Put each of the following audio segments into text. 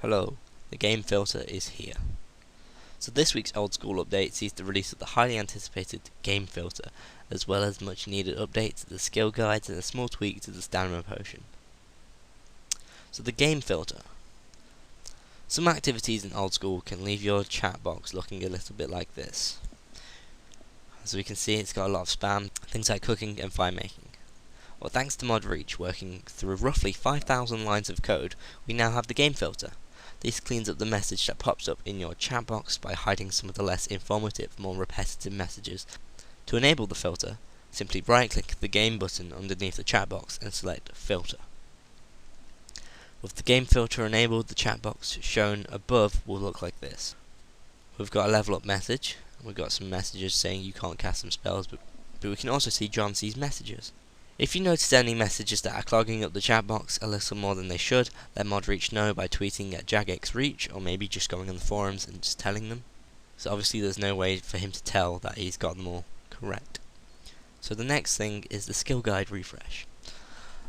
Hello, the game filter is here. So this week's old school update sees the release of the highly anticipated game filter, as well as much needed updates to the skill guides and a small tweak to the stamina potion. So the game filter. Some activities in old school can leave your chat box looking a little bit like this. As we can see, it's got a lot of spam, things like cooking and fire making. Well, thanks to ModReach working through roughly 5,000 lines of code, we now have the game filter. This cleans up the message that pops up in your chat box by hiding some of the less informative, more repetitive messages. To enable the filter, simply right-click the game button underneath the chat box and select Filter. With the game filter enabled, the chat box shown above will look like this. We've got a level up message, and we've got some messages saying you can't cast some spells, but we can also see John C's messages. If you notice any messages that are clogging up the chat box a little more than they should, let ModReach know by tweeting at JagXReach, or maybe just going on the forums and just telling them. So obviously there's no way for him to tell that he's got them all correct. So the next thing is the skill guide refresh.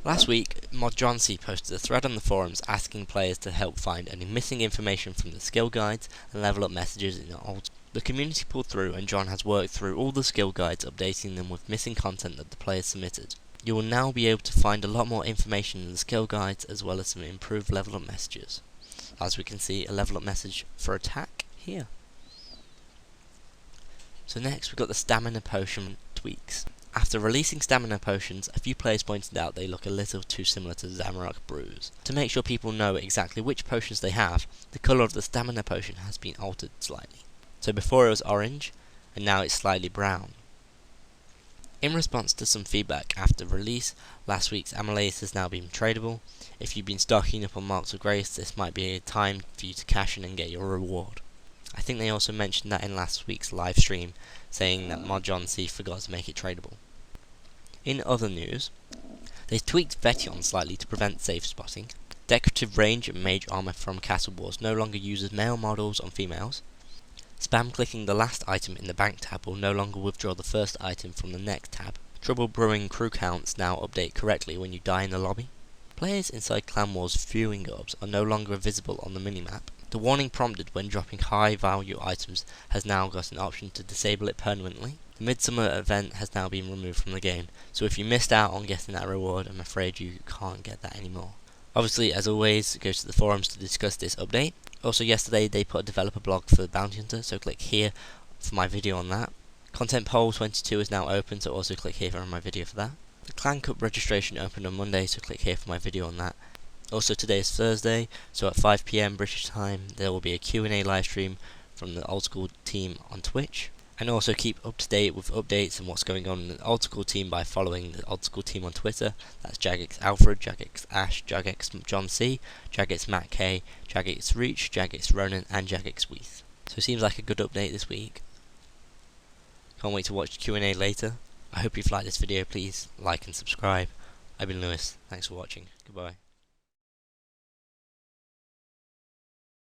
Last week, Mod John C posted a thread on the forums asking players to help find any missing information from the skill guides and level up messages in old. The community pulled through, and John has worked through all the skill guides, updating them with missing content that the players submitted. You will now be able to find a lot more information in the skill guides, as well as some improved level up messages. As we can see, a level up message for attack here. So next we've got the stamina potion tweaks. After releasing stamina potions, a few players pointed out they look a little too similar to Zamorak brews. To make sure people know exactly which potions they have, the colour of the stamina potion has been altered slightly. So before it was orange, and now it's slightly brown. In response to some feedback after release, last week's Amulet has now been tradable. If you've been stocking up on Marks of Grace, this might be a time for you to cash in and get your reward. I think they also mentioned that in last week's live stream, saying that Mod John C forgot to make it tradable. In other news, they tweaked Vetion slightly to prevent safe spotting. Decorative range and mage armor from Castle Wars no longer uses male models on females. Spam clicking the last item in the bank tab will no longer withdraw the first item from the next tab. Trouble brewing crew counts now update correctly when you die in the lobby. Players inside Clan Wars viewing orbs are no longer visible on the minimap. The warning prompted when dropping high value items has now got an option to disable it permanently. The Midsummer event has now been removed from the game, so if you missed out on getting that reward, I'm afraid you can't get that anymore. Obviously, as always, go to the forums to discuss this update. Also yesterday they put a developer blog for the Bounty Hunter, so click here for my video on that. Content poll 22 is now open, so also click here for my video for that. The Clan Cup registration opened on Monday, so click here for my video on that. Also today is Thursday, so at 5 PM British time there will be a Q&A live stream from the old school team on Twitch. And also keep up to date with updates and what's going on in the old school team by following the old school team on Twitter. That's Jagex Alfred, Jagex Ash, Jagex John C, Jagex Matt K, Jagex Reach, Jagex Ronan, and Jagex Weath. So it seems like a good update this week. Can't wait to watch the Q&A later. I hope you've liked this video. Please like and subscribe. I've been Lewis. Thanks for watching. Goodbye.